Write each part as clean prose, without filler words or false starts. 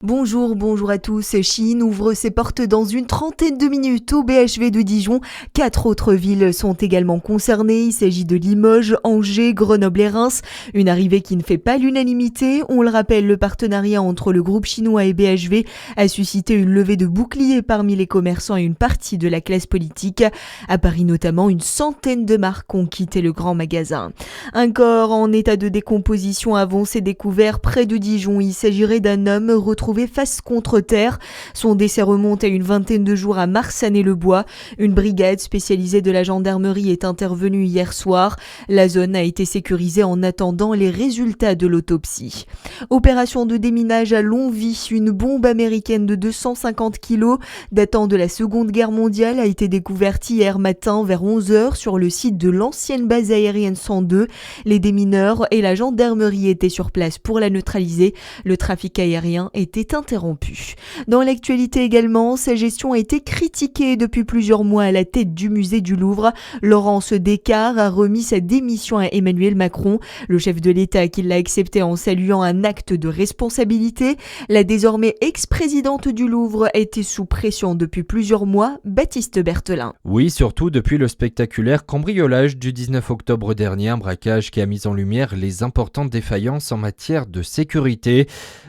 Bonjour à tous. Chine ouvre ses portes dans une trentaine de minutes au BHV de Dijon. 4 autres villes sont également concernées. Il s'agit de Limoges, Angers, Grenoble et Reims. Une arrivée qui ne fait pas l'unanimité. On le rappelle, le partenariat entre le groupe chinois et BHV a suscité une levée de boucliers parmi les commerçants et une partie de la classe politique. À Paris notamment, une centaine de marques ont quitté le grand magasin. Un corps en état de décomposition avancé découvert près de Dijon. Il s'agirait d'un homme retrouvé face contre terre. Son décès remonte à une vingtaine de jours à Marsanet-le-Bois. Une brigade spécialisée de la gendarmerie est intervenue hier soir. La zone a été sécurisée en attendant les résultats de l'autopsie. Opération de déminage à Longwy. Une bombe américaine de 250 kg datant de la Seconde Guerre mondiale a été découverte hier matin vers 11h sur le site de l'ancienne base aérienne 102. Les démineurs et la gendarmerie étaient sur place pour la neutraliser. Le trafic aérien était interrompu. Dans l'actualité également, sa gestion a été critiquée depuis plusieurs mois à la tête du musée du Louvre. Laurence Descartes a remis sa démission à Emmanuel Macron, le chef de l'État qui l'a accepté en saluant un acte de responsabilité. La désormais ex-présidente du Louvre était sous pression depuis plusieurs mois, Baptiste Berthelin. Oui, surtout depuis le spectaculaire cambriolage du 19 octobre dernier, un braquage qui a mis en lumière les importantes défaillances en matière de sécurité.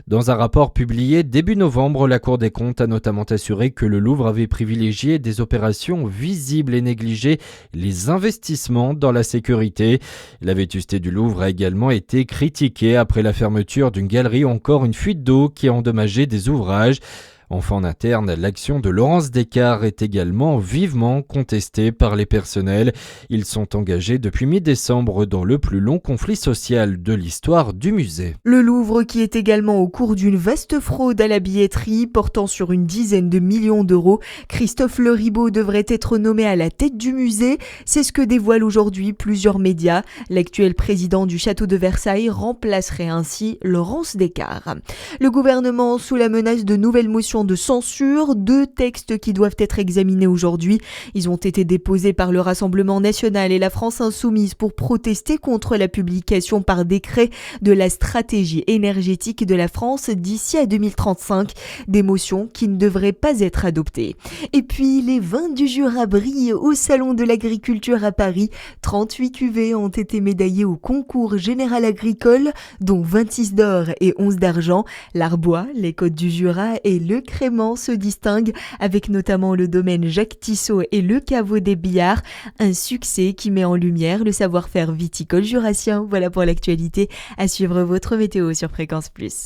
Dans un rapport publié début novembre, la Cour des comptes a notamment assuré que le Louvre avait privilégié des opérations visibles et négligé les investissements dans la sécurité. La vétusté du Louvre a également été critiquée après la fermeture d'une galerie ou encore une fuite d'eau qui a endommagé des ouvrages. Enfin, en interne, l'action de Laurence Descartes est également vivement contestée par les personnels. Ils sont engagés depuis mi-décembre dans le plus long conflit social de l'histoire du musée. Le Louvre qui est également au cours d'une vaste fraude à la billetterie portant sur une dizaine de millions d'euros. Christophe Leribaud devrait être nommé à la tête du musée. C'est ce que dévoilent aujourd'hui plusieurs médias. L'actuel président du château de Versailles remplacerait ainsi Laurence Descartes. Le gouvernement sous la menace de nouvelles motions de censure, 2 textes qui doivent être examinés aujourd'hui. Ils ont été déposés par le Rassemblement national et la France insoumise pour protester contre la publication par décret de la stratégie énergétique de la France d'ici à 2035. Des motions qui ne devraient pas être adoptées. Et puis, les vins du Jura brillent au Salon de l'Agriculture à Paris. 38 cuvées ont été médaillées au concours général agricole, dont 26 d'or et 11 d'argent. L'Arbois, les Côtes du Jura et le Crément se distinguent avec notamment le domaine Jacques Tissot et le caveau des Billards. Un succès qui met en lumière le savoir-faire viticole jurassien. Voilà pour l'actualité. À suivre votre météo sur Fréquence Plus.